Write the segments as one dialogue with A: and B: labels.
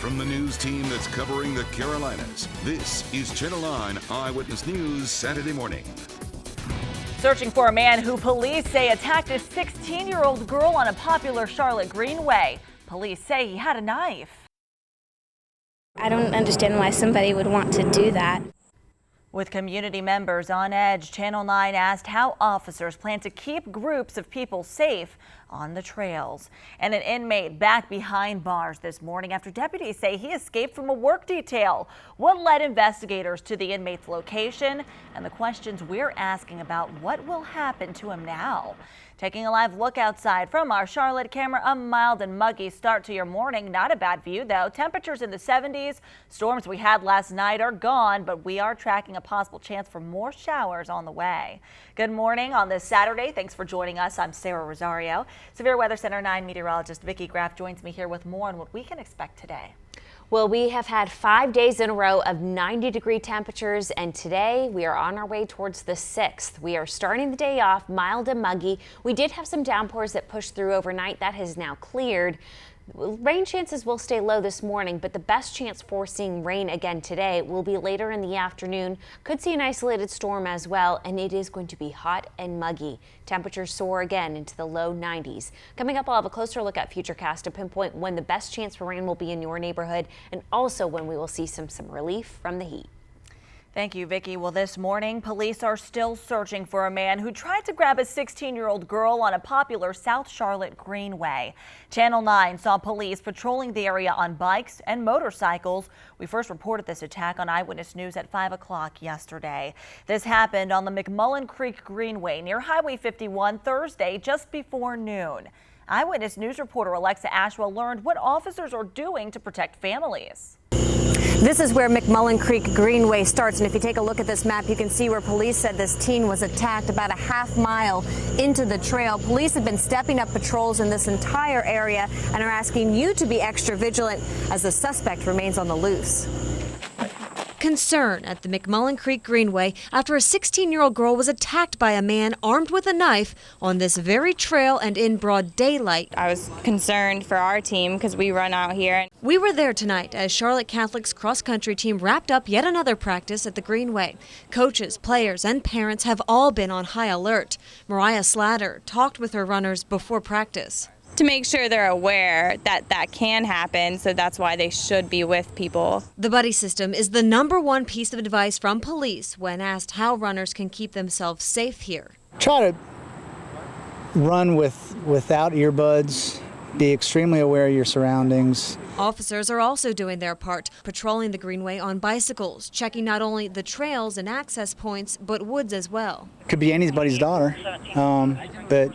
A: From the news team that's covering the Carolinas, this is Channel 9 Eyewitness News Saturday morning.
B: Searching for a man who police say attacked a 16-year-old girl on a popular Charlotte Greenway. Police say he had a knife.
C: I don't understand why somebody would want to do that.
B: With community members on edge, Channel 9 asked how officers plan to keep groups of people safe on the trails. And an inmate back behind bars this morning after deputies say he escaped from a work detail. What led investigators to the inmate's location and the questions we're asking about what will happen to him now. Taking a live look outside from our Charlotte camera, a mild and muggy start to your morning. Not a bad view, though. Temperatures in the 70s. Storms we had last night are gone, but we are tracking a possible chance for more showers on the way. Good morning on this Saturday. Thanks for joining us. I'm Sarah Rosario. Severe Weather Center 9 meteorologist Vicki Graff joins me here with more on what we can expect today.
D: Well, we have had 5 days in a row of 90-degree temperatures, and today we are on our way towards the 6th. We are starting the day off mild and muggy. We did have some downpours that pushed through overnight. That has now cleared. Rain chances will stay low this morning, but the best chance for seeing rain again today will be later in the afternoon. Could see an isolated storm as well, and it is going to be hot and muggy. Temperatures soar again into the low 90s. Coming up, I'll have a closer look at Futurecast to pinpoint when the best chance for rain will be in your neighborhood, and also when we will see some relief from the heat.
B: Thank you, Vicki. Well, this morning, police are still searching for a man who tried to grab a 16-year-old girl on a popular South Charlotte Greenway. Channel 9 saw police patrolling the area on bikes and motorcycles. We first reported this attack on Eyewitness News at 5 o'clock yesterday. This happened on the McMullen Creek Greenway near Highway 51 Thursday just before noon. Eyewitness News reporter Alexa Ashwell learned what officers are doing to protect families.
E: This is where McMullen Creek Greenway starts, and if you take a look at this map, you can see where police said this teen was attacked about a half mile into the trail. Police have been stepping up patrols in this entire area and are asking you to be extra vigilant as the suspect remains on the loose.
F: Concern at the McMullen Creek Greenway after a 16-year-old girl was attacked by a man armed with a knife on this very trail and in broad daylight.
G: I was concerned for our team because we run out here.
F: We were there tonight as Charlotte Catholic's cross-country team wrapped up yet another practice at the Greenway. Coaches, players, and parents have all been on high alert. Mariah Slatter talked with her runners before practice.
G: To make sure they're aware that that can happen, so that's why they should be with people.
F: The buddy system is the #1 piece of advice from police when asked how runners can keep themselves safe here.
H: Try to run without earbuds, be extremely aware of your surroundings.
F: Officers are also doing their part, patrolling the Greenway on bicycles, checking not only the trails and access points, but woods as well.
H: Could be anybody's daughter, but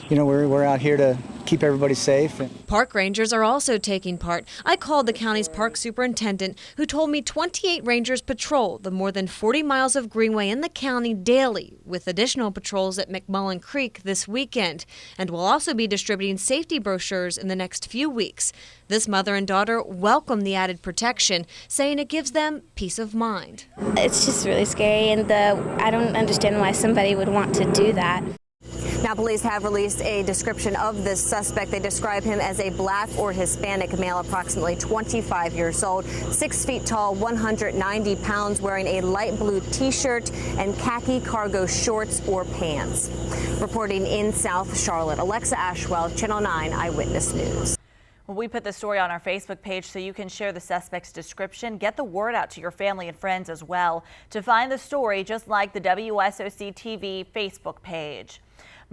H: you know, we're out here to keep everybody safe.
F: Park rangers are also taking part. I called the county's park superintendent, who told me 28 rangers patrol the more than 40 miles of Greenway in the county daily, with additional patrols at McMullen Creek this weekend, and will also be distributing safety brochures in the next few weeks. This mother and daughter welcome the added protection, saying it gives them peace of mind.
C: It's just really scary, and I don't understand why somebody would want to do that.
E: Now, police have released a description of this suspect. They describe him as a black or Hispanic male, approximately 25 years old, 6 feet tall, 190 pounds, wearing a light blue T-shirt and khaki cargo shorts or pants. Reporting in South Charlotte, Alexa Ashwell, Channel 9 Eyewitness News.
B: Well, we put the story on our Facebook page so you can share the suspect's description. Get the word out to your family and friends as well. To find the story, just like the WSOC TV Facebook page.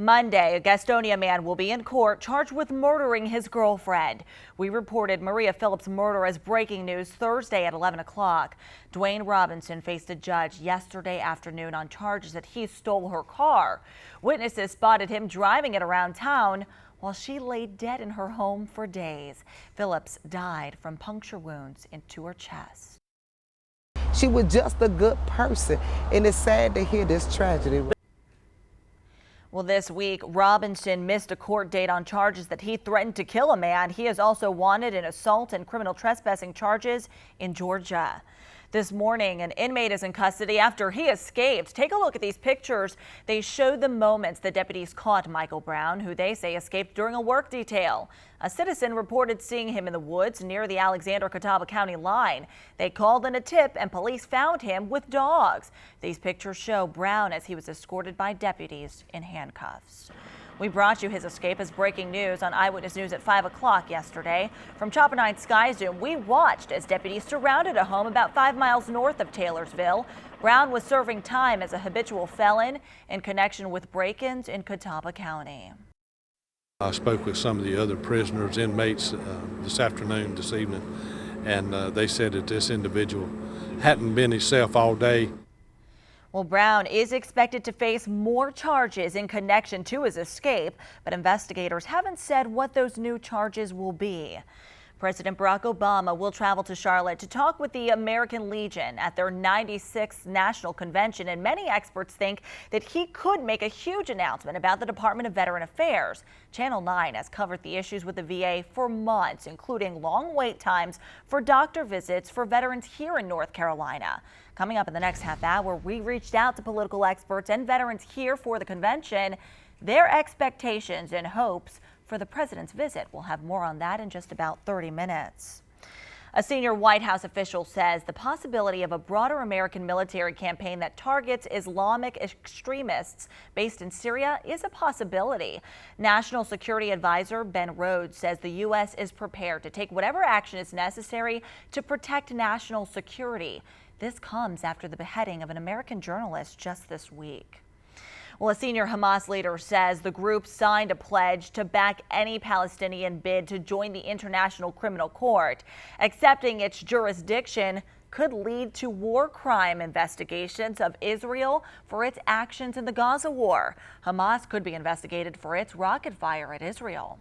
B: Monday, a Gastonia man will be in court charged with murdering his girlfriend. We reported Maria Phillips' murder as breaking news Thursday at 11 o'clock. Dwayne Robinson faced a judge yesterday afternoon on charges that he stole her car. Witnesses spotted him driving it around town while she lay dead in her home for days. Phillips died from puncture wounds into her chest.
I: She was just a good person, and it's sad to hear this tragedy.
B: Well, this week, Robinson missed a court date on charges that he threatened to kill a man. He is also wanted in assault and criminal trespassing charges in Georgia. This morning, an inmate is in custody after he escaped. Take a look at these pictures. They show the moments the deputies caught Michael Brown, who they say escaped during a work detail. A citizen reported seeing him in the woods near the Alexander-Catawba County line. They called in a tip and police found him with dogs. These pictures show Brown as he was escorted by deputies in handcuffs. We brought you his escape as breaking news on Eyewitness News at 5 o'clock yesterday. From Chopper 9 Sky Zoom, we watched as deputies surrounded a home about 5 miles north of Taylorsville. Brown was serving time as a habitual felon in connection with break-ins in Catawba County.
J: I spoke with some of the other prisoners, inmates, this evening, and they said that this individual hadn't been himself all day.
B: Well, Brown is expected to face more charges in connection to his escape, but investigators haven't said what those new charges will be. President Barack Obama will travel to Charlotte to talk with the American Legion at their 96th National Convention, and many experts think that he could make a huge announcement about the Department of Veteran Affairs. Channel 9 has covered the issues with the VA for months, including long wait times for doctor visits for veterans here in North Carolina. Coming up in the next half hour, we reached out to political experts and veterans here for the convention, their expectations and hopes for the president's visit. We'll have more on that in just about 30 minutes. A senior White House official says the possibility of a broader American military campaign that targets Islamic extremists based in Syria is a possibility. National Security Advisor Ben Rhodes says the U.S. is prepared to take whatever action is necessary to protect national security. This comes after the beheading of an American journalist just this week. Well, a senior Hamas leader says the group signed a pledge to back any Palestinian bid to join the International Criminal Court. Accepting its jurisdiction could lead to war crime investigations of Israel for its actions in the Gaza war. Hamas could be investigated for its rocket fire at Israel.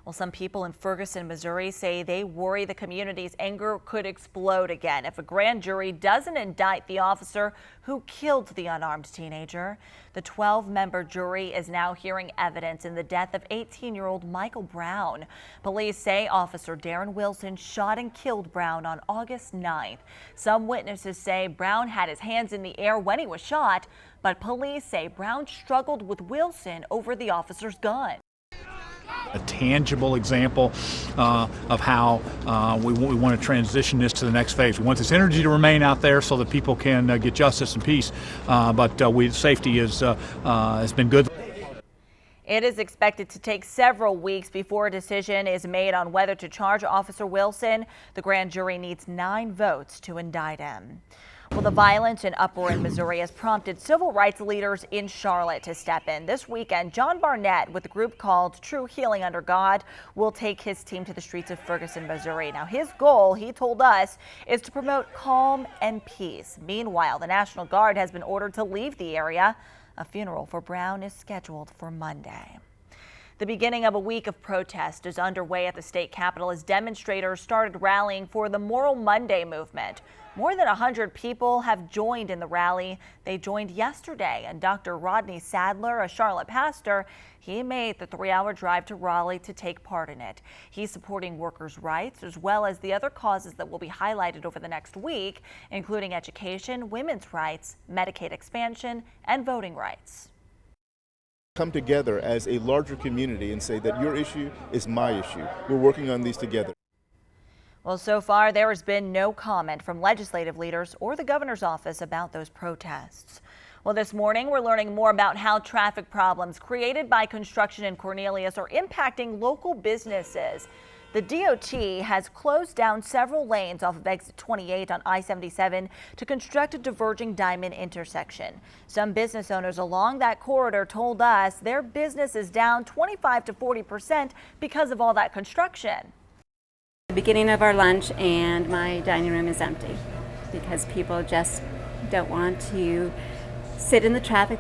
B: Well, some people in Ferguson, Missouri say they worry the community's anger could explode again if a grand jury doesn't indict the officer who killed the unarmed teenager. The 12-member jury is now hearing evidence in the death of 18-year-old Michael Brown. Police say Officer Darren Wilson shot and killed Brown on August 9th. Some witnesses say Brown had his hands in the air when he was shot, but police say Brown struggled with Wilson over the officer's gun.
K: A tangible example of how we want to transition this to the next phase. We want this energy to remain out there so that people can get justice and peace, but safety has been good.
B: It is expected to take several weeks before a decision is made on whether to charge Officer Wilson. The grand jury needs 9 votes to indict him. Well, the violence and uproar in Missouri has prompted civil rights leaders in Charlotte to step in. This weekend, John Barnett, with a group called True Healing Under God, will take his team to the streets of Ferguson, Missouri. Now, his goal, he told us, is to promote calm and peace. Meanwhile, the National Guard has been ordered to leave the area. A funeral for Brown is scheduled for Monday. The beginning of a week of protest is underway at the state capitol as demonstrators started rallying for the Moral Monday movement. More than 100 people have joined in the rally. They joined yesterday, and Dr. Rodney Sadler, a Charlotte pastor, he made the 3-hour drive to Raleigh to take part in it. He's supporting workers' rights as well as the other causes that will be highlighted over the next week, including education, women's rights, Medicaid expansion, and voting rights.
L: Come together as a larger community and say that your issue is my issue. We're working on these together.
B: Well, so far there has been no comment from legislative leaders or the governor's office about those protests. Well, this morning we're learning more about how traffic problems created by construction in Cornelius are impacting local businesses. The DOT has closed down several lanes off of exit 28 on I-77 to construct a diverging diamond intersection. Some business owners along that corridor told us their business is down 25 to 40% because of all that construction.
M: The beginning of our lunch and my dining room is empty because people just don't want to sit in the traffic.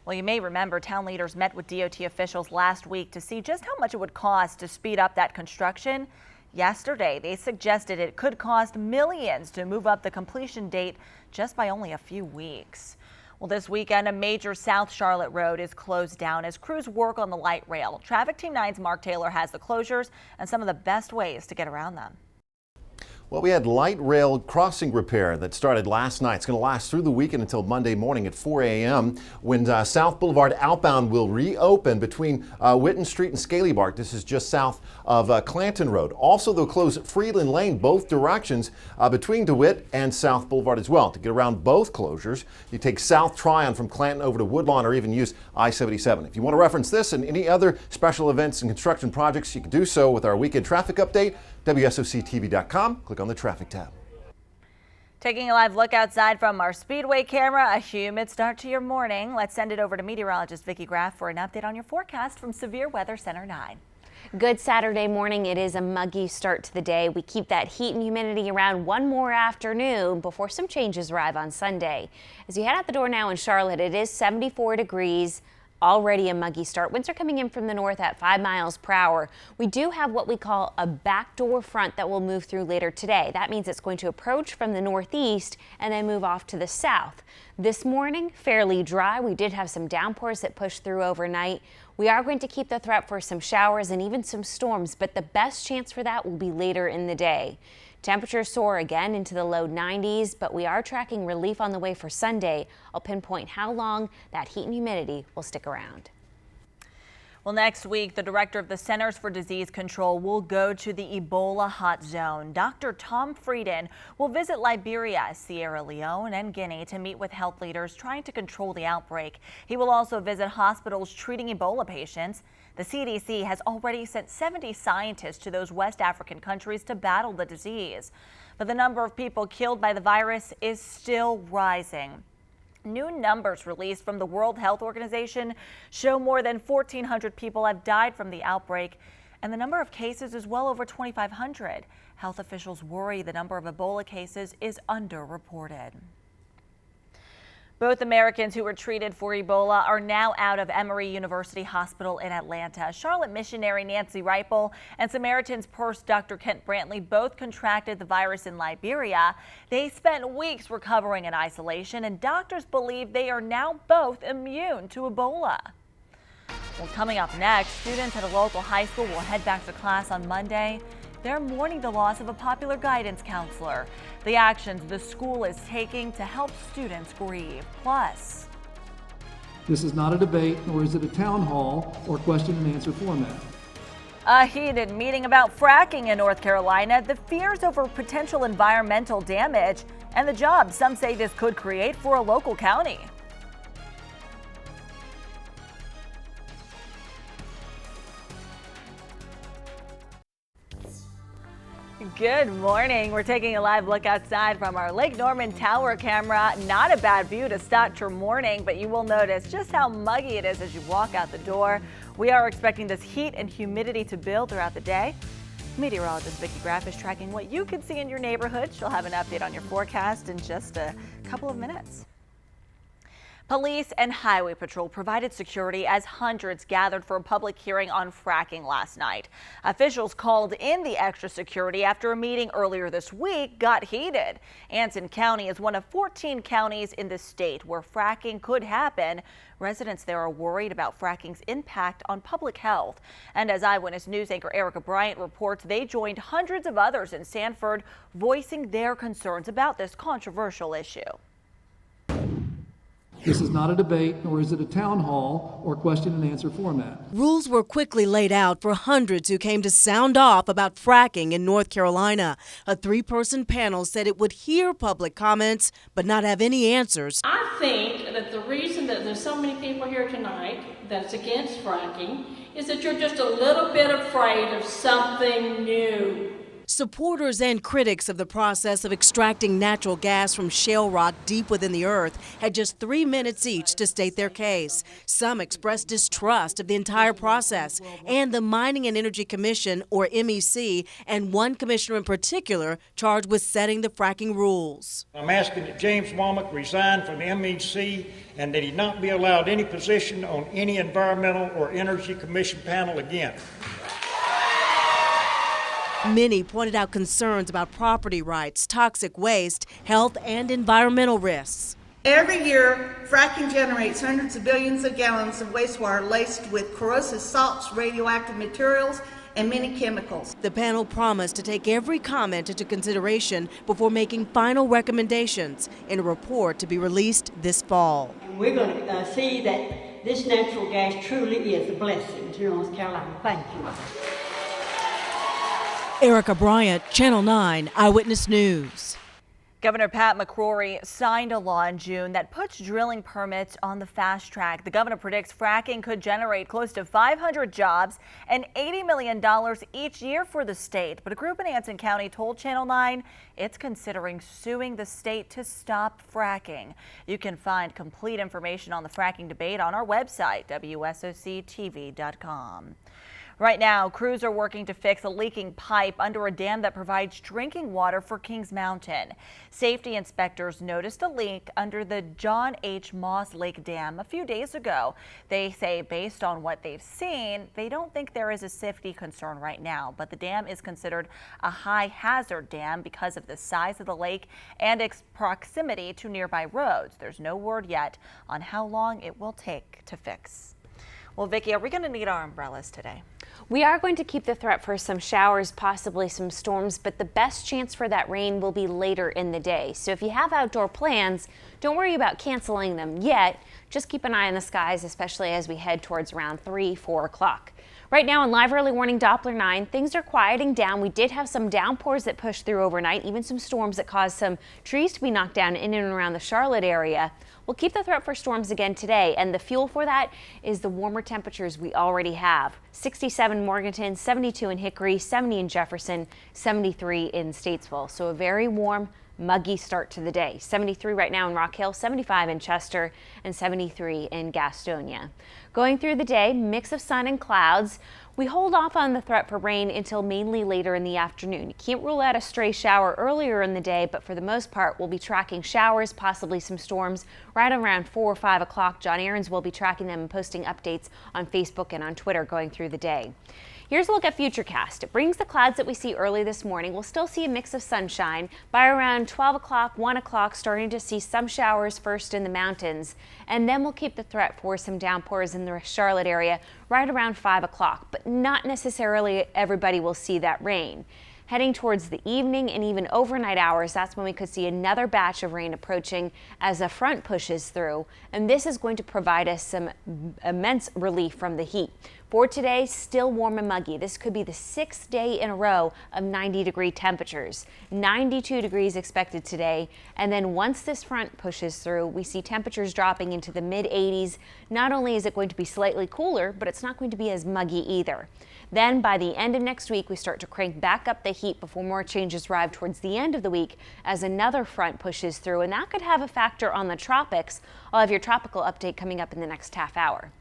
B: Well, you may remember town leaders met with DOT officials last week to see just how much it would cost to speed up that construction. Yesterday, they suggested it could cost millions to move up the completion date just by only a few weeks. Well, this weekend, a major South Charlotte road is closed down as crews work on the light rail. Traffic Team 9's Mark Taylor has the closures and some of the best ways to get around them.
N: Well, we had light rail crossing repair that started last night. It's going to last through the weekend until Monday morning at 4 a.m. when South Boulevard outbound will reopen between Witten Street and Scaly Bark. This is just south of Clanton Road. Also, they'll close Freeland Lane both directions between DeWitt and South Boulevard as well. To get around both closures, you take South Tryon from Clanton over to Woodlawn or even use I-77. If you want to reference this and any other special events and construction projects, you can do so with our weekend traffic update. WSOCTV.com. Click on the traffic tab.
B: Taking a live look outside from our Speedway camera, a humid start to your morning. Let's send it over to meteorologist Vicki Graff for an update on your forecast from Severe Weather Center 9.
D: Good Saturday morning. It is a muggy start to the day. We keep that heat and humidity around one more afternoon before some changes arrive on Sunday. As you head out the door now in Charlotte, it is 74 degrees. Already a muggy start. Winds are coming in from the north at 5 miles per hour. We do have what we call a backdoor front that will move through later today. That means it's going to approach from the northeast and then move off to the south. This morning, fairly dry. We did have some downpours that pushed through overnight. We are going to keep the threat for some showers and even some storms, but the best chance for that will be later in the day. Temperatures soar again into the low 90s, but we are tracking relief on the way for Sunday. I'll pinpoint how long that heat and humidity will stick around.
B: Well, next week, the director of the Centers for Disease Control will go to the Ebola hot zone. Dr. Tom Frieden will visit Liberia, Sierra Leone, and Guinea to meet with health leaders trying to control the outbreak. He will also visit hospitals treating Ebola patients. The CDC has already sent 70 scientists to those West African countries to battle the disease. But the number of people killed by the virus is still rising. New numbers released from the World Health Organization show more than 1,400 people have died from the outbreak, and the number of cases is well over 2,500. Health officials worry the number of Ebola cases is underreported. Both Americans who were treated for Ebola are now out of Emory University Hospital in Atlanta. Charlotte missionary Nancy Reipel and Samaritan's Purse Dr. Kent Brantley both contracted the virus in Liberia. They spent weeks recovering in isolation, and doctors believe they are now both immune to Ebola. Well, coming up next, students at a local high school will head back to class on Monday. They're mourning the loss of a popular guidance counselor. The actions the school is taking to help students grieve. Plus,
O: this is not a debate, nor is it a town hall or question and answer format.
B: A heated meeting about fracking in North Carolina, the fears over potential environmental damage, and the jobs some say this could create for a local county. Good morning. We're taking a live look outside from our Lake Norman Tower camera. Not a bad view to start your morning, but you will notice just how muggy it is as you walk out the door. We are expecting this heat and humidity to build throughout the day. Meteorologist Vicki Graff is tracking what you can see in your neighborhood. She'll have an update on your forecast in just a couple of minutes. Police and Highway Patrol provided security as hundreds gathered for a public hearing on fracking last night. Officials called in the extra security after a meeting earlier this week got heated. Anson County is one of 14 counties in the state where fracking could happen. Residents there are worried about fracking's impact on public health. And as Eyewitness News anchor Erica Bryant reports, they joined hundreds of others in Sanford voicing their concerns about this controversial issue.
O: This is not a debate, nor is it a town hall or question and answer format.
P: Rules were quickly laid out for hundreds who came to sound off about fracking in North Carolina. A three-person panel said it would hear public comments but not have any answers.
Q: I think that the reason that there's so many people here tonight that's against fracking is that you're just a little bit afraid of something new.
P: Supporters and critics of the process of extracting natural gas from shale rock deep within the earth had just 3 minutes each to state their case. Some expressed distrust of the entire process and the Mining and Energy Commission, or MEC, and one commissioner in particular charged with setting the fracking rules.
R: I'm asking that James Womack resign from the MEC and that he not be allowed any position on any Environmental or Energy Commission panel again.
P: Many pointed out concerns about property rights, toxic waste, health, and environmental risks.
S: Every year, fracking generates hundreds of billions of gallons of wastewater laced with corrosive salts, radioactive materials, and many chemicals.
P: The panel promised to take every comment into consideration before making final recommendations in a report to be released this fall.
T: We're going to see that this natural gas truly is a blessing to North Carolina. Thank you.
P: Erica Bryant, Channel 9 Eyewitness News.
B: Governor Pat McCrory signed a law in June that puts drilling permits on the fast track. The governor predicts fracking could generate close to 500 jobs and $80 million each year for the state. But a group in Anson County told Channel 9 it's considering suing the state to stop fracking. You can find complete information on the fracking debate on our website, WSOCTV.com. Right now, crews are working to fix a leaking pipe under a dam that provides drinking water for Kings Mountain. Safety inspectors noticed a leak under the John H. Moss Lake Dam a few days ago. They say based on what they've seen, they don't think there is a safety concern right now, but the dam is considered a high hazard dam because of the size of the lake and its proximity to nearby roads. There's no word yet on how long it will take to fix. Well, Vicki, are we going to need our umbrellas today?
D: We are going to keep the threat for some showers, possibly some storms, but the best chance for that rain will be later in the day. So if you have outdoor plans, don't worry about canceling them yet. Just keep an eye on the skies, especially as we head towards around 3, 4 o'clock. Right now on Live Early Warning Doppler 9, things are quieting down. We did have some downpours that pushed through overnight, even some storms that caused some trees to be knocked down in and around the Charlotte area. We'll keep the threat for storms again today, and the fuel for that is the warmer temperatures we already have. 67 in Morganton, 72 in Hickory, 70 in Jefferson, 73 in Statesville. So a very warm, muggy start to the day. 73 right now in Rock Hill, 75 in Chester, and 73 in Gastonia. Going through the day, mix of sun and clouds. We hold off on the threat for rain until mainly later in the afternoon. You can't rule out a stray shower earlier in the day, but for the most part, we'll be tracking showers, possibly some storms right around 4 or 5 o'clock. John Aarons will be tracking them and posting updates on Facebook and on Twitter going through the day. Here's a look at Futurecast. It brings the clouds that we see early this morning. We'll still see a mix of sunshine. By around 12 o'clock, 1 o'clock, starting to see some showers first in the mountains. And then we'll keep the threat for some downpours in the Charlotte area right around 5 o'clock. But not necessarily everybody will see that rain. Heading towards the evening and even overnight hours, that's when we could see another batch of rain approaching as a front pushes through. And this is going to provide us some immense relief from the heat. For today, still warm and muggy. This could be the 6th day in a row of 90-degree temperatures. 92 degrees expected today. And then once this front pushes through, we see temperatures dropping into the mid-80s. Not only is it going to be slightly cooler, but it's not going to be as muggy either. Then by the end of next week, we start to crank back up the heat before more changes arrive towards the end of the week as another front pushes through. And that could have a factor on the tropics. I'll have your tropical update coming up in the next half hour.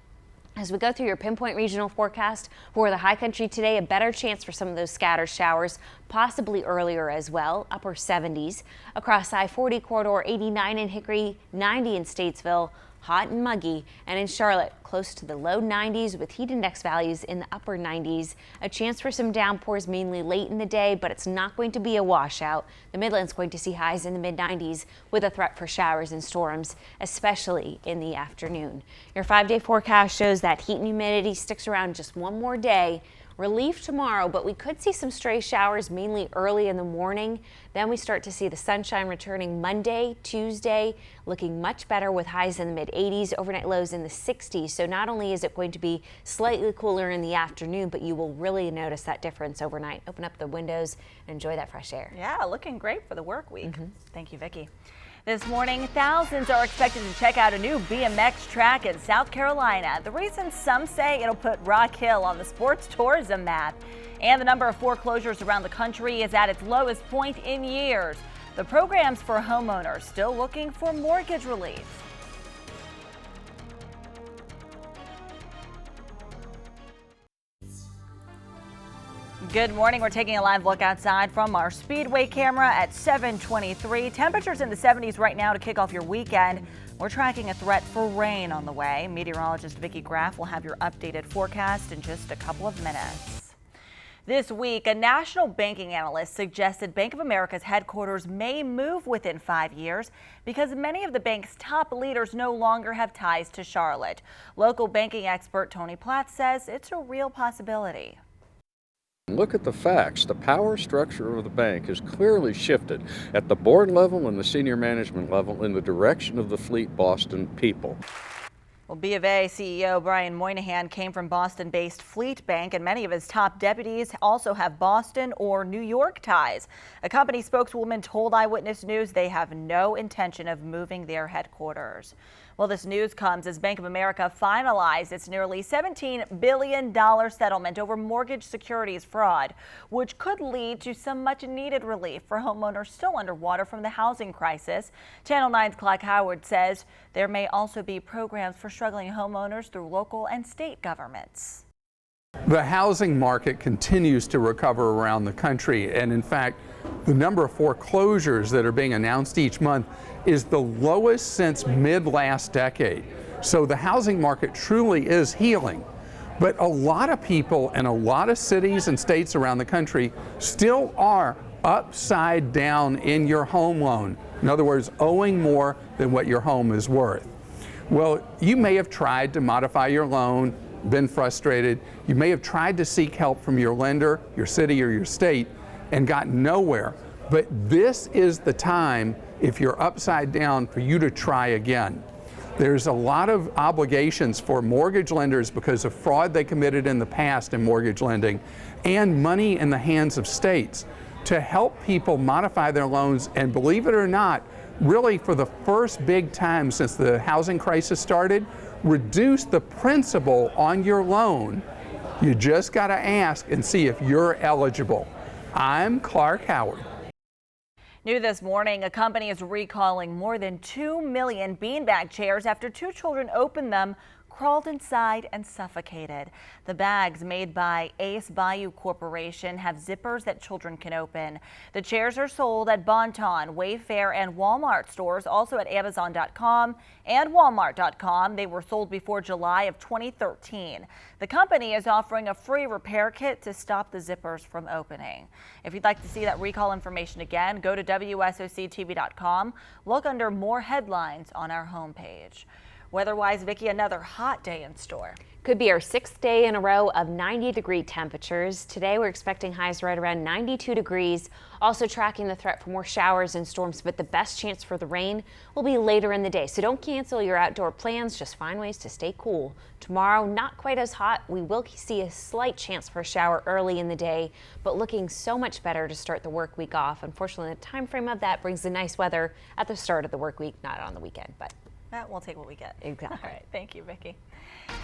D: As we go through your pinpoint regional forecast for the high country today, a better chance for some of those scattered showers, possibly earlier as well, upper 70s. Across I-40 corridor, 89 in Hickory, 90 in Statesville, hot and muggy, and in Charlotte, close to the low 90s with heat index values in the upper 90s. A chance for some downpours mainly late in the day, but it's not going to be a washout. The Midland's going to see highs in the mid-90s with a threat for showers and storms, especially in the afternoon. Your 5-day forecast shows that heat and humidity sticks around just one more day. Relief tomorrow, but we could see some stray showers mainly early in the morning. Then we start to see the sunshine returning Monday, Tuesday, looking much better with highs in the mid-80s, overnight lows in the 60s. So not only is it going to be slightly cooler in the afternoon, but you will really notice that difference overnight. Open up the windows and enjoy that fresh air.
B: Yeah, looking great for the work week. Thank you, Vicki. This morning, thousands are expected to check out a new BMX track in South Carolina. The reason, some say it'll put Rock Hill on the sports tourism map. And the number of foreclosures around the country is at its lowest point in years. The program's for homeowners still looking for mortgage relief. Good morning. We're taking a live look outside from our Speedway camera at 7:23. Temperatures in the 70s right now to kick off your weekend. We're tracking a threat for rain on the way. Meteorologist Vicki Graff will have your updated forecast in just a couple of minutes. This week, a national banking analyst suggested Bank of America's headquarters may move within 5 years because many of the bank's top leaders no longer have ties to Charlotte. Local banking expert Tony Platt says it's a real possibility.
U: Look at the facts. The power structure of the bank has clearly shifted at the board level and the senior management level in the direction of the Fleet Boston people.
B: Well, B of A CEO Brian Moynihan came from Boston-based Fleet Bank, and many of his top deputies also have Boston or New York ties. A company spokeswoman told Eyewitness News they have no intention of moving their headquarters. Well, this news comes as Bank of America finalized its nearly $17 billion settlement over mortgage securities fraud, which could lead to some much-needed relief for homeowners still underwater from the housing crisis. Channel 9's Clark Howard says there may also be programs for struggling homeowners through local and state governments.
V: The housing market continues to recover around the country, and in fact, the number of foreclosures that are being announced each month is the lowest since mid-last decade. So the housing market truly is healing. But a lot of people in a lot of cities and states around the country still are upside down in your home loan. In other words, owing more than what your home is worth. Well, you may have tried to modify your loan, been frustrated. You may have tried to seek help from your lender, your city, or your state, and got nowhere. But this is the time, if you're upside down, for you to try again. There's a lot of obligations for mortgage lenders because of fraud they committed in the past in mortgage lending, and money in the hands of states to help people modify their loans. And believe it or not, really for the first big time since the housing crisis started, reduce the principal on your loan. You just got to ask and see if you're eligible. I'm Clark Howard.
B: New this morning, a company is recalling more than 2 million beanbag chairs after 2 children opened them, crawled inside, and suffocated. The bags, made by Ace Bayou Corporation, have zippers that children can open. The chairs are sold at Bon-Ton, Wayfair, and Walmart stores, also at Amazon.com and Walmart.com. They were sold before July of 2013. The company is offering a free repair kit to stop the zippers from opening. If you'd like to see that recall information again, go to WSOCTV.com. Look under more headlines on our homepage. Weather-wise, Vicki, another hot day in store.
D: Could be our 6th day in a row of 90-degree temperatures. Today we're expecting highs right around 92 degrees. Also tracking the threat for more showers and storms, but the best chance for the rain will be later in the day. So don't cancel your outdoor plans. Just find ways to stay cool. Tomorrow, not quite as hot. We will see a slight chance for a shower early in the day, but looking so much better to start the work week off. Unfortunately, the time frame of that brings the nice weather at the start of the work week, not on the weekend, but
B: we'll take what we get.
D: Exactly.
B: All right. Thank you, Vicki.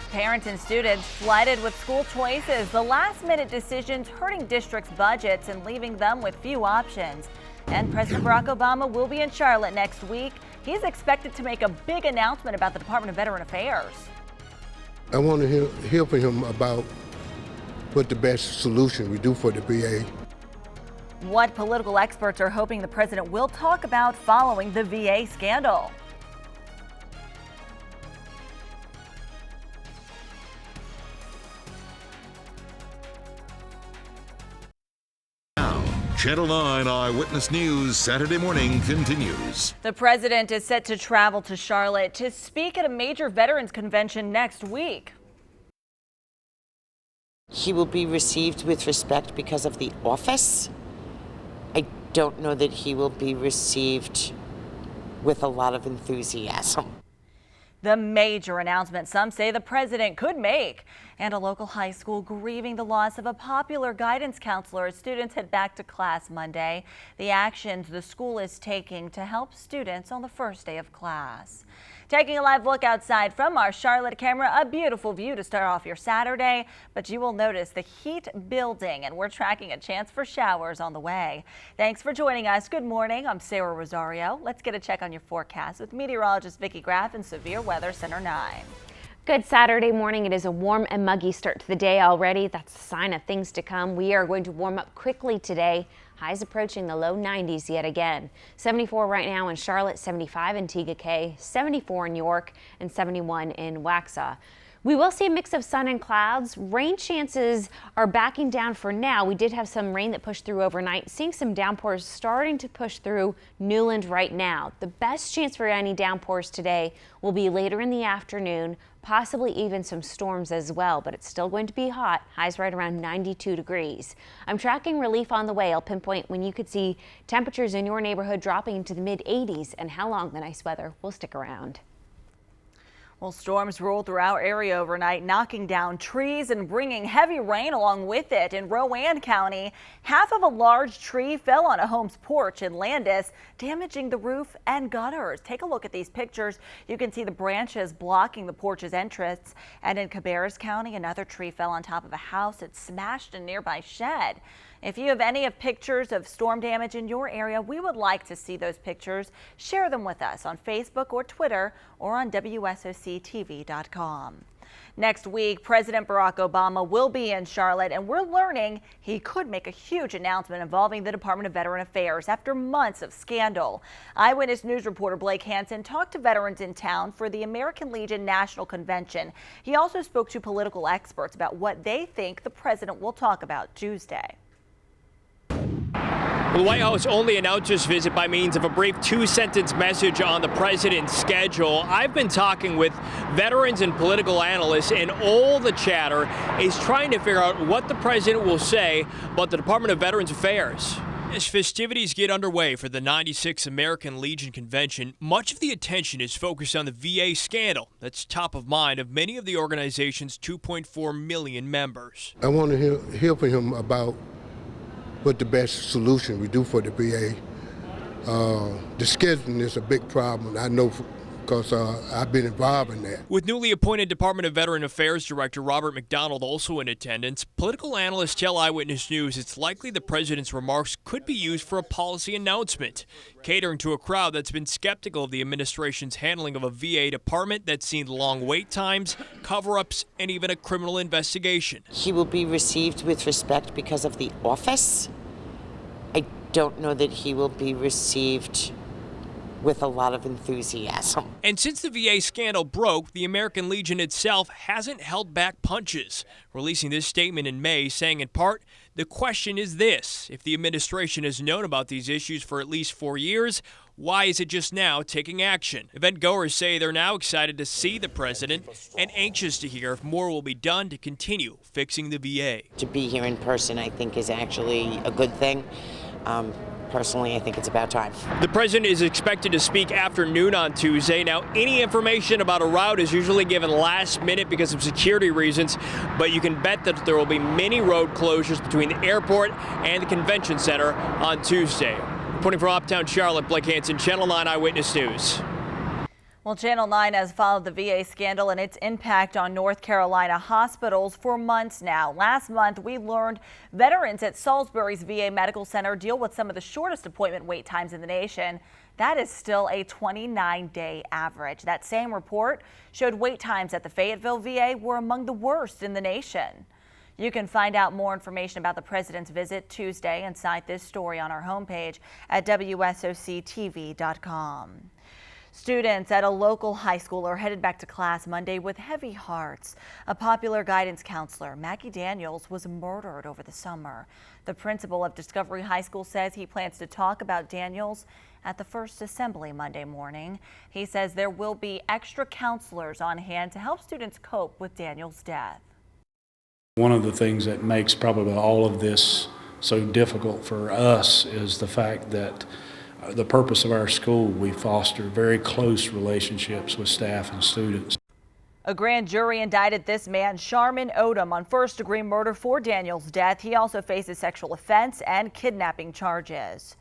B: Parents and students flooded with school choices. The last-minute decisions hurting districts' budgets and leaving them with few options. And President Barack Obama will be in Charlotte next week. He's expected to make a big announcement about the Department of Veteran Affairs.
W: I want to hear from him about what the best solution we do for the VA.
B: What political experts are hoping the president will talk about following the VA scandal.
A: Channel 9 Eyewitness News Saturday morning continues.
B: The president is set to travel to Charlotte to speak at a major veterans convention next week.
X: He will be received with respect because of the office. I don't know that he will be received with a lot of enthusiasm.
B: The major announcement some say the president could make, and a local high school grieving the loss of a popular guidance counselor as students head back to class Monday. The actions the school is taking to help students on the first day of class. Taking a live look outside from our Charlotte camera, a beautiful view to start off your Saturday, but you will notice the heat building, and we're tracking a chance for showers on the way. Thanks for joining us. Good morning. I'm Sarah Rosario. Let's get a check on your forecast with meteorologist Vicki Graff and Severe Weather Center 9.
D: Good Saturday morning. It is a warm and muggy start to the day already. That's a sign of things to come. We are going to warm up quickly today. Highs approaching the low 90s yet again. 74 right now in Charlotte, 75 in Tega Cay, 74 in York, and 71 in Waxhaw. We will see a mix of sun and clouds. Rain chances are backing down for now. We did have some rain that pushed through overnight, seeing some downpours starting to push through Newland right now. The best chance for any downpours today will be later in the afternoon, possibly even some storms as well, but it's still going to be hot. Highs right around 92 degrees. I'm tracking relief on the way. I'll pinpoint when you could see temperatures in your neighborhood dropping into the mid-80s and how long the nice weather will stick around.
B: Well, storms rolled through our area overnight, knocking down trees and bringing heavy rain along with it. In Rowan County, half of a large tree fell on a home's porch in Landis, damaging the roof and gutters. Take a look at these pictures. You can see the branches blocking the porch's entrance. And in Cabarrus County, another tree fell on top of a house. It smashed a nearby shed. If you have any of pictures of storm damage in your area, we would like to see those pictures. Share them with us on Facebook or Twitter or on WSOCTV.com. Next week, President Barack Obama will be in Charlotte, and we're learning he could make a huge announcement involving the Department of Veteran Affairs after months of scandal. Eyewitness News reporter Blake Hansen talked to veterans in town for the American Legion National Convention. He also spoke to political experts about what they think the president will talk about Tuesday.
C: The White House only announced this visit by means of a brief two-sentence message on the president's schedule. I've been talking with veterans and political analysts, and all the chatter is trying to figure out what the president will say about the Department of Veterans Affairs. As festivities get underway for the 96th American Legion Convention, much of the attention is focused on the VA scandal that's top of mind of many of the organization's 2.4 million members.
W: I want to hear from him about what the best solution we do for the VA. The scheduling is a big problem. I know because I've been involved in that.
C: With newly appointed Department of Veteran Affairs Director Robert McDonald also in attendance, political analysts tell Eyewitness News it's likely the president's remarks could be used for a policy announcement, catering to a crowd that's been skeptical of the administration's handling of a VA department that's seen long wait times, cover-ups, and even a criminal investigation.
X: He will be received with respect because of the office. I don't know that he will be received with a lot of enthusiasm.
C: And since the VA scandal broke, the American Legion itself hasn't held back punches, releasing this statement in May saying in part, the question is this: if the administration has known about these issues for at least 4 years, why is it just now taking action? Event goers say they're now excited to see the president and anxious to hear if more will be done to continue fixing the VA.
X: To be here in person, I think, is actually a good thing. Personally, I think it's about time.
C: The president is expected to speak after noon on Tuesday. Now, any information about a route is usually given last minute because of security reasons, but you can bet that there will be many road closures between the airport and the convention center on Tuesday. Reporting from Uptown Charlotte, Blake Hansen, Channel 9 Eyewitness News.
B: Well, Channel 9 has followed the VA scandal and its impact on North Carolina hospitals for months now. Last month, we learned veterans at Salisbury's VA Medical Center deal with some of the shortest appointment wait times in the nation. That is still a 29-day average. That same report showed wait times at the Fayetteville VA were among the worst in the nation. You can find out more information about the president's visit Tuesday and cite this story on our homepage at WSOCTV.com. Students at a local high school are headed back to class Monday with heavy hearts. A popular guidance counselor, Mackie Daniels, was murdered over the summer. The principal of Discovery High School says he plans to talk about Daniels at the first assembly Monday morning. He says there will be extra counselors on hand to help students cope with Daniels' death.
F: One of the things that makes probably all of this so difficult for us is the fact that the purpose of our school, we foster very close relationships with staff and students.
B: A grand jury indicted this man, Sharman Odom, on first-degree murder for Daniels' death. He also faces sexual offense and kidnapping charges.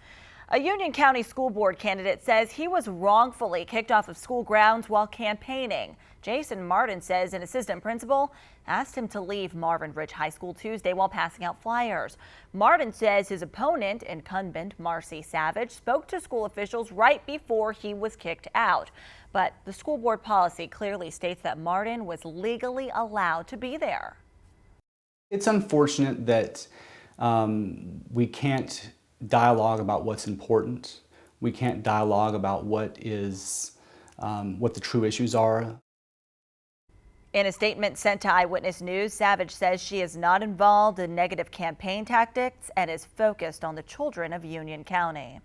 B: A Union County School Board candidate says he was wrongfully kicked off of school grounds while campaigning. Jason Martin says an assistant principal asked him to leave Marvin Ridge High School Tuesday while passing out flyers. Martin says his opponent, incumbent Marcy Savage, spoke to school officials right before he was kicked out. But the school board policy clearly states that Martin was legally allowed to be there.
G: It's unfortunate that we can't dialogue about what's important. We can't dialogue about what the true issues are.
B: In a statement sent to Eyewitness News, Savage says she is not involved in negative campaign tactics and is focused on the children of Union County.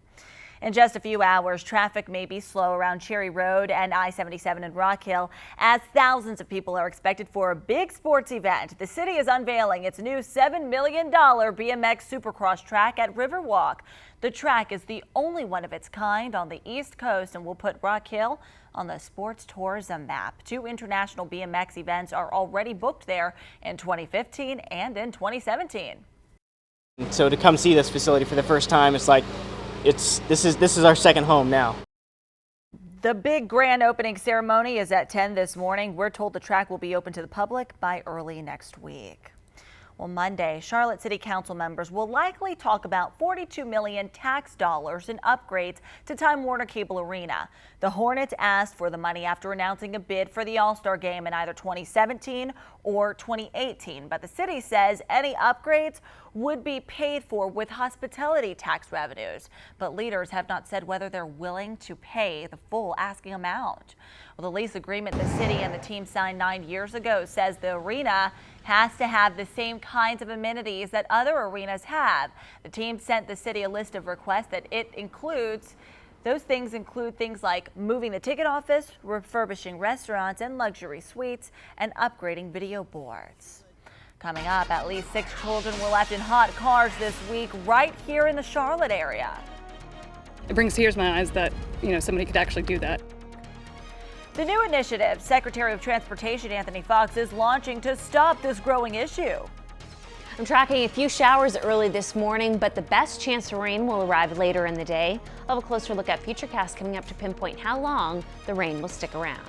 B: In just a few hours, traffic may be slow around Cherry Road and I-77 in Rock Hill as thousands of people are expected for a big sports event. The city is unveiling its new $7 million BMX Supercross track at Riverwalk. The track is the only one of its kind on the East Coast and will put Rock Hill on the sports tourism map. 2 international BMX events are already booked there in 2015 and in 2017.
E: So to come see this facility for the first time, it's like this is our second home now.
B: The big grand opening ceremony is at 10 this morning. We're told the track will be open to the public by early next week. Well, Monday, Charlotte City Council members will likely talk about $42 million tax dollars in upgrades to Time Warner Cable Arena. The Hornets asked for the money after announcing a bid for the All-Star Game in either 2017 or 2018. But the city says any upgrades would be paid for with hospitality tax revenues. But leaders have not said whether they're willing to pay the full asking amount. Well, the lease agreement the city and the team signed 9 years ago says the arena has to have the same kinds of amenities that other arenas have. The team sent the city a list of requests that it includes. Those things include things like moving the ticket office, refurbishing restaurants and luxury suites, and upgrading video boards. Coming up, at least 6 children were left in hot cars this week right here in the Charlotte area.
H: It brings tears to my eyes that, somebody could actually do that.
B: The new initiative Secretary of Transportation Anthony Foxx is launching to stop this growing issue.
D: I'm tracking a few showers early this morning, but the best chance for rain will arrive later in the day. I'll have a closer look at Futurecast coming up to pinpoint how long the rain will stick around.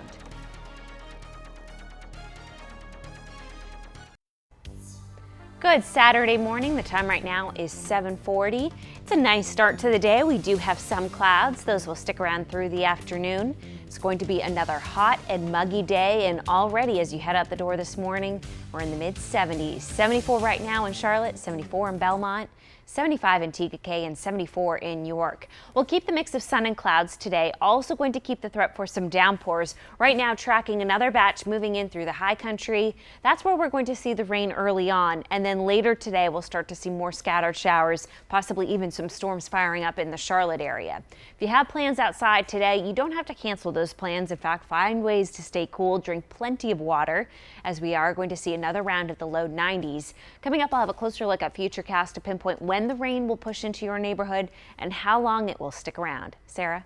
D: Good Saturday morning. The time right now is 7:40. It's a nice start to the day. We do have some clouds. Those will stick around through the afternoon. It's going to be another hot and muggy day, and already as you head out the door this morning, we're in the mid-70s. 74 right now in Charlotte, 74 in Belmont, 75 in TKK, and 74 in York. We'll keep the mix of sun and clouds today. Also going to keep the threat for some downpours. Right now tracking another batch moving in through the high country. That's where we're going to see the rain early on, and then later today we'll start to see more scattered showers, possibly even some storms firing up in the Charlotte area. If you have plans outside today, you don't have to cancel those plans. In fact, find ways to stay cool, drink plenty of water, as we are going to see another round of the low 90s. Coming up, I'll have a closer look at Futurecast to pinpoint when the rain will push into your neighborhood and how long it will stick around. Sarah?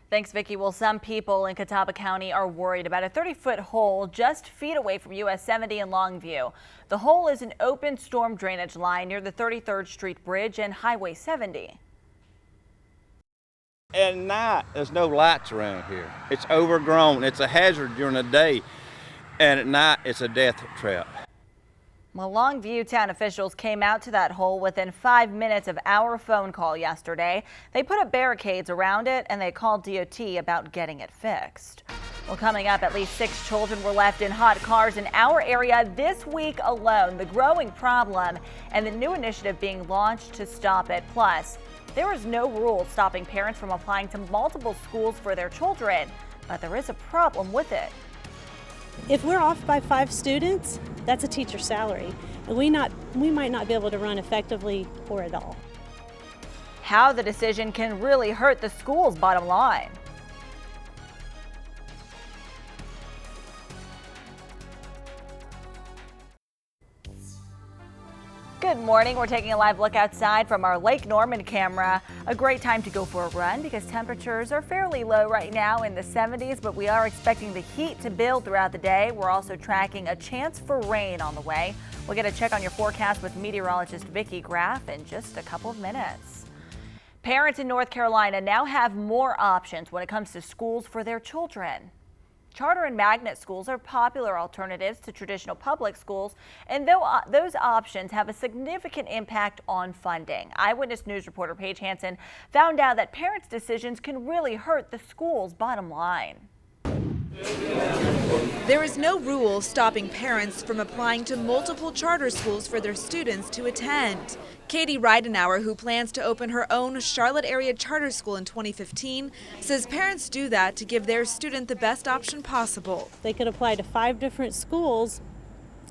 B: Thanks, Vicki. Well, some people in Catawba County are worried about a 30-foot hole just feet away from US 70 in Longview. The hole is an open storm drainage line near the 33rd Street Bridge and Highway 70.
I: At night, there's no lights around here. It's overgrown. It's a hazard during the day, and at night, it's a death trap.
B: Well, Longview town officials came out to that hole within 5 minutes of our phone call yesterday. They put up barricades around it and they called DOT about getting it fixed. Well, coming up, at least 6 children were left in hot cars in our area this week alone. The growing problem and the new initiative being launched to stop it. Plus, there is no rule stopping parents from applying to multiple schools for their children, but there is a problem with it.
J: If we're off by 5 students, that's a teacher's salary, and we might not be able to run effectively or at all.
B: How the decision can really hurt the school's bottom line. Good morning. We're taking a live look outside from our Lake Norman camera. A great time to go for a run because temperatures are fairly low right now in the 70s, but we are expecting the heat to build throughout the day. We're also tracking a chance for rain on the way. We'll get a check on your forecast with meteorologist Vicki Graff in just a couple of minutes. Parents in North Carolina now have more options when it comes to schools for their children. Charter and magnet schools are popular alternatives to traditional public schools, and those options have a significant impact on funding. Eyewitness News reporter Paige Hansen found out that parents' decisions can really hurt the school's bottom line.
Y: There is no rule stopping parents from applying to multiple charter schools for their students to attend. Katie Reidenauer, who plans to open her own Charlotte area charter school in 2015, says parents do that to give their student the best option possible.
J: They could apply to 5 different schools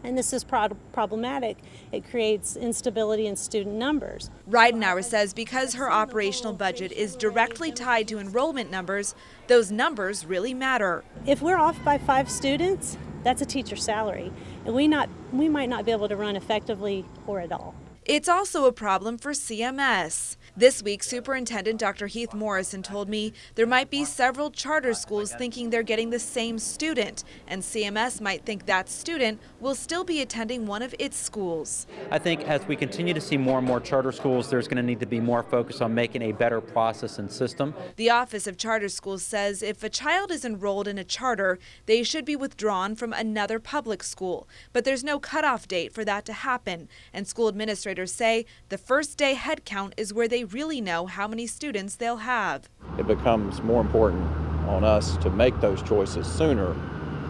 J: And this is problematic. It creates instability in student numbers.
Y: Ridenauer says because her operational budget is directly tied to enrollment numbers, those numbers really matter.
J: If we're off by 5 students, that's a teacher's salary, and we might not be able to run effectively or at all.
Y: It's also a problem for CMS. This week, Superintendent Dr. Heath Morrison told me there might be several charter schools thinking they're getting the same student, and CMS might think that student will still be attending one of its schools.
K: I think as we continue to see more and more charter schools, there's going to need to be more focus on making a better process and system.
Y: The Office of Charter Schools says if a child is enrolled in a charter, they should be withdrawn from another public school. But there's no cutoff date for that to happen, and school administrators say the first day head count is where they really know how many students they'll have.
U: It becomes more important on us to make those choices sooner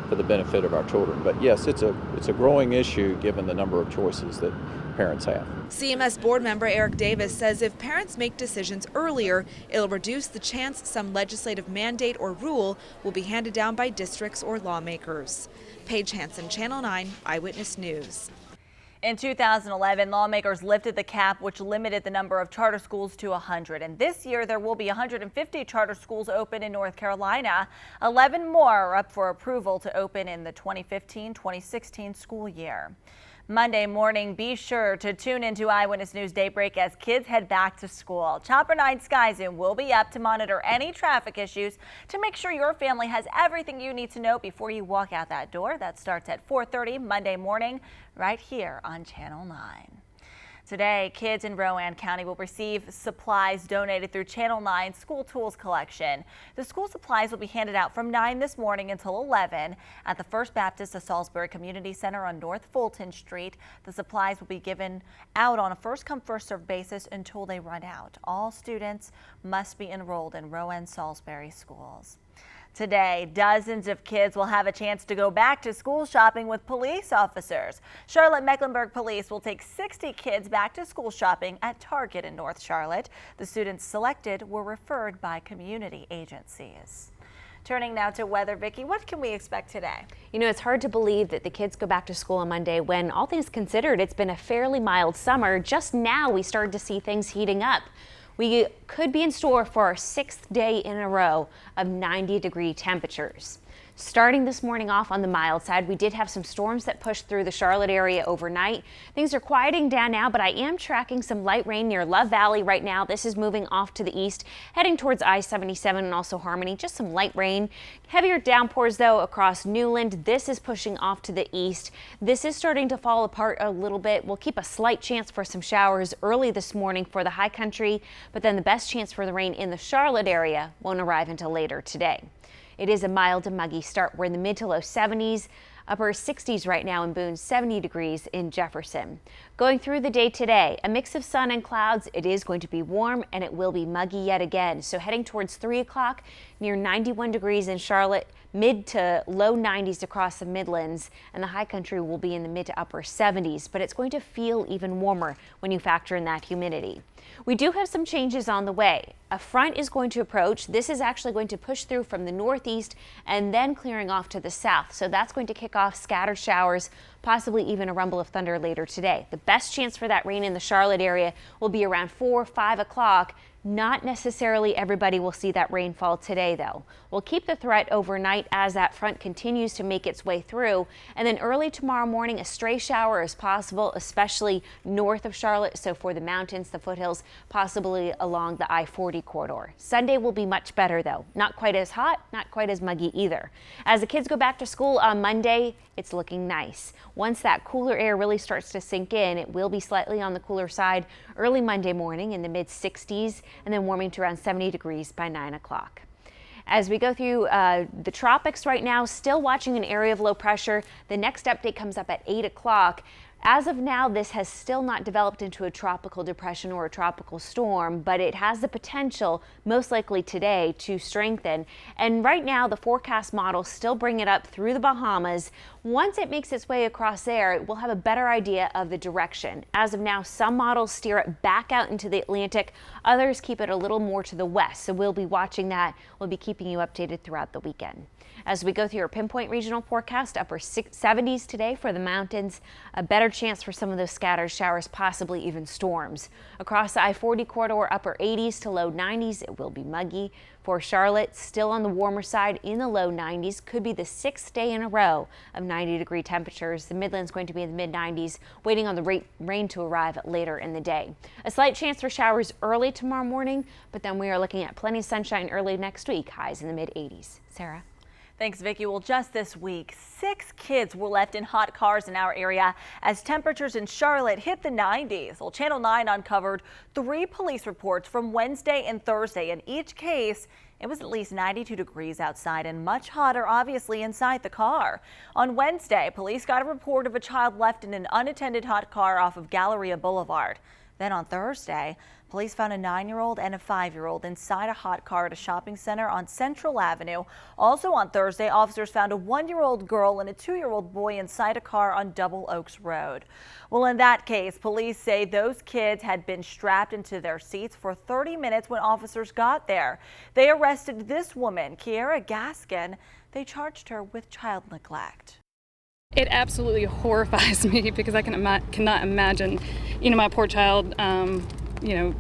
U: for the benefit of our children. But yes, it's a growing issue given the number of choices that parents have.
Y: CMS board member Eric Davis says if parents make decisions earlier, it'll reduce the chance some legislative mandate or rule will be handed down by districts or lawmakers. Paige Hansen, Channel 9 Eyewitness News.
B: In 2011, lawmakers lifted the cap, which limited the number of charter schools to 100. And this year, there will be 150 charter schools open in North Carolina. 11 more are up for approval to open in the 2015-2016 school year. Monday morning, be sure to tune into Eyewitness News Daybreak as kids head back to school. Chopper 9 Sky Zoom will be up to monitor any traffic issues to make sure your family has everything you need to know before you walk out that door. That starts at 4:30 Monday morning right here on Channel 9. Today, kids in Rowan County will receive supplies donated through Channel 9 School Tools Collection. The school supplies will be handed out from 9 this morning until 11 at the First Baptist of Salisbury Community Center on North Fulton Street. The supplies will be given out on a first-come, first-served basis until they run out. All students must be enrolled in Rowan Salisbury schools. Today, dozens of kids will have a chance to go back to school shopping with police officers. Charlotte-Mecklenburg Police will take 60 kids back to school shopping at Target in North Charlotte. The students selected were referred by community agencies. Turning now to weather, Vicki, what can we expect today?
D: You know, it's hard to believe that the kids go back to school on Monday when, all things considered, it's been a fairly mild summer. Just now, we started to see things heating up. We could be in store for our 6th day in a row of 90-degree temperatures. Starting this morning off on the mild side, we did have some storms that pushed through the Charlotte area overnight. Things are quieting down now, but I am tracking some light rain near Love Valley right now. This is moving off to the east, heading towards I-77 and also Harmony. Just some light rain. Heavier downpours, though, across Newland. This is pushing off to the east. This is starting to fall apart a little bit. We'll keep a slight chance for some showers early this morning for the high country, but then the best chance for the rain in the Charlotte area won't arrive until later today. It is a mild to muggy start. We're in the mid to low 70s, upper 60s right now in Boone, 70 degrees in Jefferson. Going through the day today, a mix of sun and clouds. It is going to be warm and it will be muggy yet again. So heading towards 3 o'clock, near 91 degrees in Charlotte, mid to low 90s across the Midlands, and the high country will be in the mid to upper 70s, but it's going to feel even warmer when you factor in that humidity. We do have some changes on the way. A front is going to approach. This is actually going to push through from the northeast and then clearing off to the south. So that's going to kick off scattered showers, possibly even a rumble of thunder later today. The best chance for that rain in the Charlotte area will be around 4 or 5 o'clock. Not necessarily everybody will see that rainfall today, though. We'll keep the threat overnight as that front continues to make its way through. And then early tomorrow morning, a stray shower is possible, especially north of Charlotte. So for the mountains, the foothills, possibly along the I-40 corridor. Sunday will be much better, though. Not quite as hot, not quite as muggy either. As the kids go back to school on Monday, it's looking nice. Once that cooler air really starts to sink in, it will be slightly on the cooler side early Monday morning in the mid 60s and then warming to around 70 degrees by 9 o'clock. As we go through the tropics right now, still watching an area of low pressure. The next update comes up at 8 o'clock. As of now, this has still not developed into a tropical depression or a tropical storm, but it has the potential, most likely today, to strengthen. And right now, the forecast models still bring it up through the Bahamas. Once it makes its way across there, we'll have a better idea of the direction. As of now, some models steer it back out into the Atlantic. Others keep it a little more to the west. So we'll be watching that. We'll be keeping you updated throughout the weekend. As we go through your pinpoint regional forecast, upper 70s today for the mountains, a better chance for some of those scattered showers, possibly even storms. Across the I-40 corridor, upper 80s to low 90s, it will be muggy. For Charlotte, still on the warmer side in the low 90s, could be the 6th day in a row of 90-degree temperatures. The Midland's going to be in the mid-90s, waiting on the rain to arrive later in the day. A slight chance for showers early tomorrow morning, but then we are looking at plenty of sunshine early next week, highs in the mid-80s. Sarah?
B: Thanks, Vicki. Well, just this week, 6 kids were left in hot cars in our area as temperatures in Charlotte hit the 90s. Well, Channel 9 uncovered 3 police reports from Wednesday and Thursday. In each case, it was at least 92 degrees outside and much hotter, obviously, inside the car. On Wednesday, police got a report of a child left in an unattended hot car off of Galleria Boulevard. Then on Thursday, police found a 9-year-old and a 5-year-old inside a hot car at a shopping center on Central Avenue. Also on Thursday, officers found a 1-year-old girl and a 2-year-old boy inside a car on Double Oaks Road. Well, in that case, police say those kids had been strapped into their seats for 30 minutes when officers got there. They arrested this woman, Kiara Gaskin. They charged her with child neglect.
H: It absolutely horrifies me because I cannot imagine, my poor child,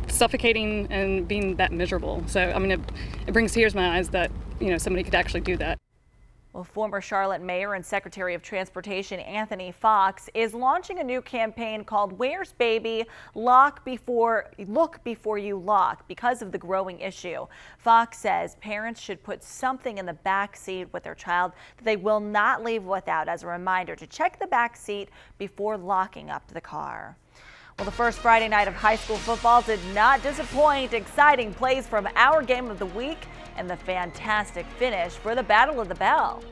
H: suffocating and being that miserable. So, it brings tears to my eyes that, somebody could actually do that.
B: Well, former Charlotte Mayor and Secretary of Transportation Anthony Fox is launching a new campaign called Where's Baby? Look before you lock because of the growing issue. Fox says parents should put something in the back seat with their child that they will not leave without as a reminder to check the back seat before locking up the car. Well, the first Friday night of high school football did not disappoint. Exciting plays from our game of the week and the fantastic finish for the Battle of the Bell.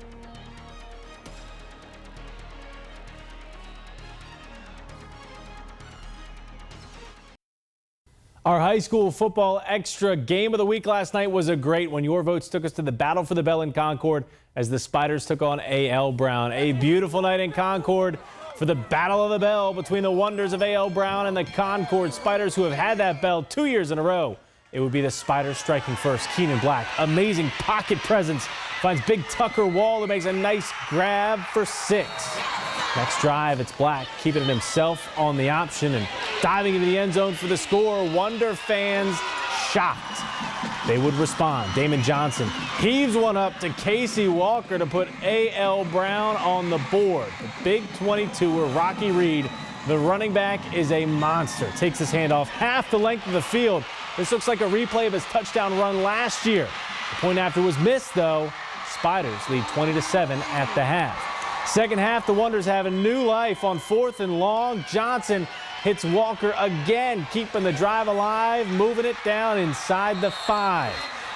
L: Our high school football extra game of the week last night was a great one. Your votes took us to the Battle for the Bell in Concord as the Spiders took on A.L. Brown. A beautiful night in Concord for the Battle of the Bell between the wonders of A.L. Brown and the Concord Spiders, who have had that bell 2 years in a row. It would be the Spiders striking first. Keenan Black, amazing pocket presence, finds big Tucker Wall, who makes a nice grab for 6. Next drive, it's Black keeping it himself on the option and diving into the end zone for the score. Wonder fans shocked. They would respond. Damon Johnson heaves one up to Casey Walker to put A.L. Brown on the board. The big 22er, Rocky Reed, the running back, is a monster. Takes his handoff half the length of the field. This looks like a replay of his touchdown run last year. The point after was missed, though. Spiders lead 20-7 at the half. Second half, the Wonders have a new life on 4th and long. Johnson hits Walker again, keeping the drive alive, moving it down inside the 5.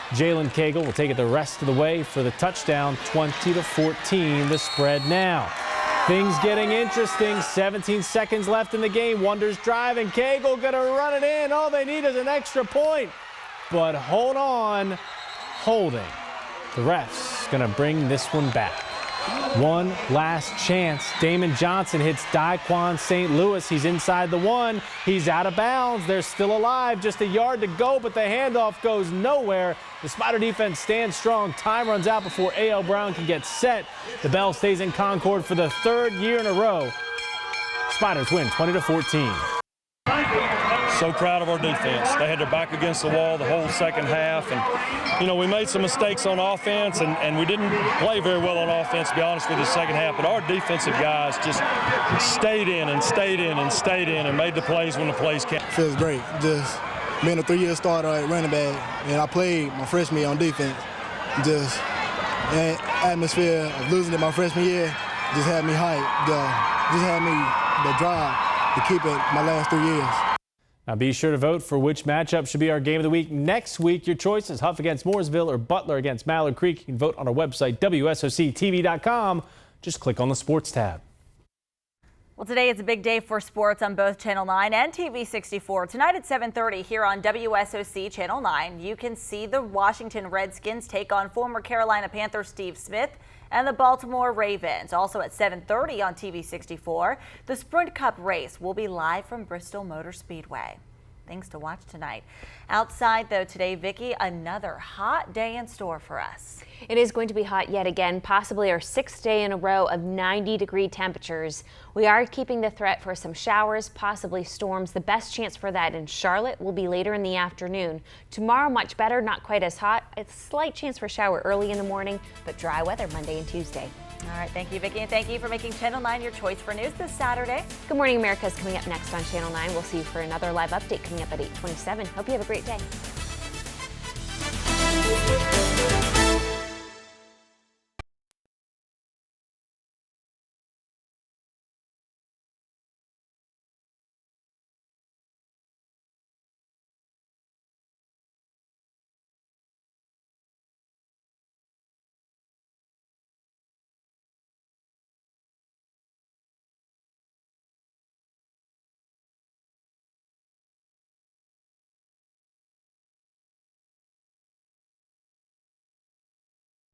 L: Jalen Cagle will take it the rest of the way for the touchdown. 20-14, the spread now. Things getting interesting. 17 seconds left in the game. Wonders driving. Cagle gonna run it in. All they need is an extra point. But hold on. Holding. The ref's gonna bring this one back. One last chance. Damon Johnson hits Daquan St. Louis. He's inside the 1. He's out of bounds. They're still alive. Just a yard to go, but the handoff goes nowhere. The Spider defense stands strong. Time runs out before A.L. Brown can get set. The Bell stays in Concord for the 3rd year in a row. Spiders win 20-14.
M: So proud of our defense. They had their back against the wall the whole second half. And, we made some mistakes on offense, and we didn't play very well on offense, to be honest with you, the second half. But our defensive guys just stayed in and made the plays when the plays came.
N: Feels great. Just being a 3-year starter at running back, and I played my freshman year on defense. Just the atmosphere of losing it my freshman year just had me hyped. Just had me the drive to keep it my last 3 years.
L: Now be sure to vote for which matchup should be our game of the week next week. Your choice is Huff against Mooresville or Butler against Mallard Creek. You can vote on our website, WSOCTV.com. Just click on the Sports tab.
B: Well, today is a big day for sports on both Channel 9 and TV 64. Tonight at 7:30 here on WSOC Channel 9, you can see the Washington Redskins take on former Carolina Panther Steve Smith And the Baltimore Ravens, also at 7:30 on TV 64. The Sprint Cup race will be live from Bristol Motor Speedway. Things to watch tonight. Outside, though, today, Vicki, another hot day in store for us.
D: It is going to be hot yet again, possibly our 6th day in a row of 90-degree temperatures. We are keeping the threat for some showers, possibly storms. The best chance for that in Charlotte will be later in the afternoon. Tomorrow, much better, not quite as hot. A slight chance for a shower early in the morning, but dry weather Monday and Tuesday.
B: All right, thank you, Vicki, and thank you for making Channel 9 your choice for news this Saturday.
D: Good Morning America is coming up next on Channel 9. We'll see you for another live update coming up at 8:27. Hope you have a great day.